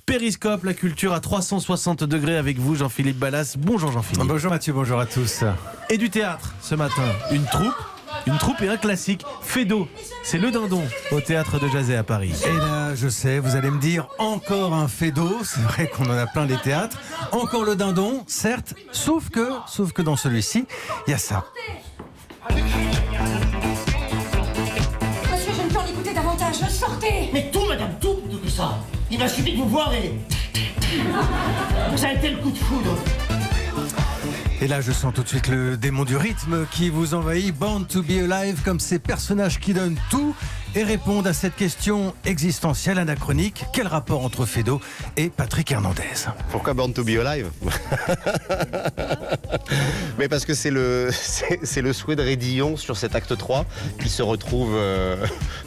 Périscope, la culture à 360 degrés avec vous, Jean-Philippe Ballas. Bonjour Jean-Philippe. Bonjour Mathieu, bonjour à tous. Et du théâtre ce matin, une troupe et un classique, Feydeau. C'est le dindon au théâtre de Jazet à Paris. Et là, je sais, vous allez me dire, encore un Feydeau, c'est vrai qu'on en a plein les théâtres. Encore le dindon, certes, sauf que dans celui-ci, il y a ça. Monsieur, je ne peux en écouter davantage, sortez! Mais tout, madame, tout ça. Il m'a suffi de vous voir et... ça a été le coup de foudre. Et là, je sens tout de suite le démon du rythme qui vous envahit. Born to be alive, comme ces personnages qui donnent tout et répondent à cette question existentielle, anachronique. Quel rapport entre Feydeau et Patrick Hernandez? Pourquoi Born to be alive? Mais parce que c'est le souhait de Rédillon sur cet acte 3 qui se retrouve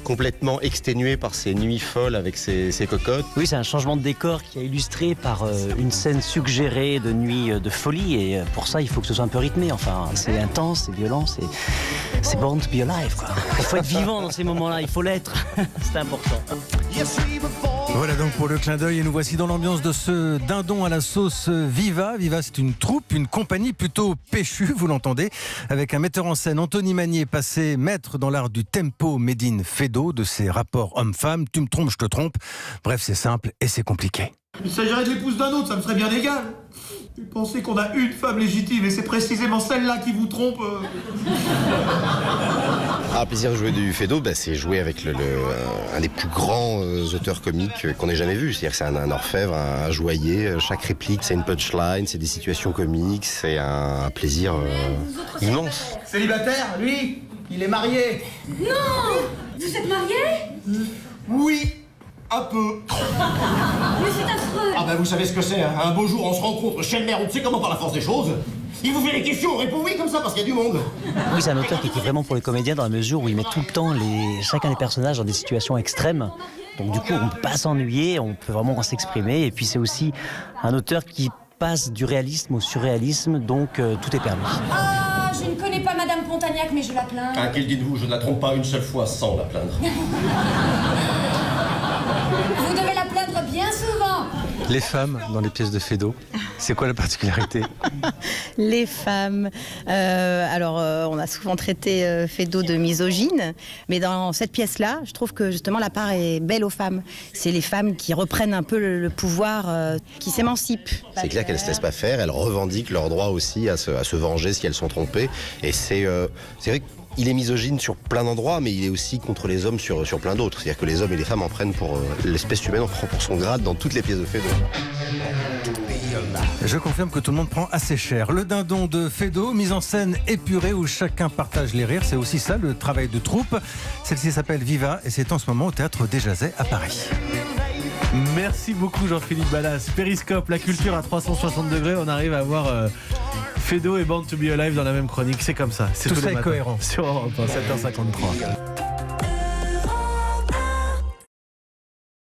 complètement exténué par ses nuits folles avec ses cocottes. Oui, c'est un changement de décor qui est illustré par une scène suggérée de nuit de folie, et pour ça il faut que ce soit un peu rythmé. Enfin, c'est intense, c'est violent, c'est born to be alive, quoi. Il faut être vivant dans ces moments-là, il faut l'être. C'est important. Voilà donc pour le clin d'œil, et nous voici dans l'ambiance de ce dindon à la sauce Viva. Viva, c'est une troupe, une compagnie plutôt péchue, vous l'entendez, avec un metteur en scène, Anthony Magnier, passé maître dans l'art du tempo made in Feydeau, de ses rapports homme-femme, tu me trompes, je te trompe. Bref, c'est simple et c'est compliqué. Il s'agirait de l'épouse d'un autre, ça me serait bien égal. Vous pensez qu'on a une femme légitime et c'est précisément celle-là qui vous trompe. Ah, plaisir de jouer du Feydeau, c'est jouer avec un des plus grands auteurs comiques qu'on ait jamais vu. C'est-à-dire que c'est un orfèvre, un joaillier. Chaque réplique, c'est une punchline, c'est des situations comiques, c'est un plaisir immense. Célibataire, lui, il est marié. Non! Vous êtes mariés? Oui, un peu. Mais c'est affreux! Ah vous savez ce que c'est, hein. Un beau jour, on se rencontre chez le maire, on ne sait comment par la force des choses. Il vous fait les questions, on répond oui comme ça parce qu'il y a du monde. Oui, c'est un auteur qui est vraiment pour les comédiens dans la mesure où il met tout le temps chacun des personnages dans des situations extrêmes. Donc du coup, on ne peut pas s'ennuyer, on peut vraiment s'exprimer. Et puis c'est aussi un auteur qui passe du réalisme au surréalisme, donc tout est permis. Ah, je ne connais pas Madame Pontagnac, mais je la plains. Ah, qu'il dites-vous, je ne la trompe pas une seule fois sans la plaindre. Vous devez la plaindre bien souvent. Les femmes dans les pièces de Feydeau, c'est quoi la particularité? Les femmes. On a souvent traité Feydeau de misogyne, mais dans cette pièce-là, je trouve que justement la part est belle aux femmes. C'est les femmes qui reprennent un peu le pouvoir, qui s'émancipent. C'est clair qu'elles ne se laissent pas faire, elles revendiquent leur droit aussi à se venger si elles sont trompées. Et c'est vrai qu'il est misogyne sur plein d'endroits, mais il est aussi contre les hommes sur plein d'autres. C'est-à-dire que les hommes et les femmes en prennent pour l'espèce humaine, en prend pour son grade dans toutes les pièces de Feydeau. Je confirme que tout le monde prend assez cher. Le dindon de Feydeau, mise en scène épurée où chacun partage les rires. C'est aussi ça, le travail de troupe. Celle-ci s'appelle Viva et c'est en ce moment au théâtre des Jazets à Paris. Merci beaucoup Jean-Philippe Ballas. Périscope, la culture à 360 degrés. On arrive à avoir Feydeau et Born to be alive dans la même chronique. C'est comme ça. C'est Tout tous ça les est matins. cohérent. Sur Europe 1, 7h53.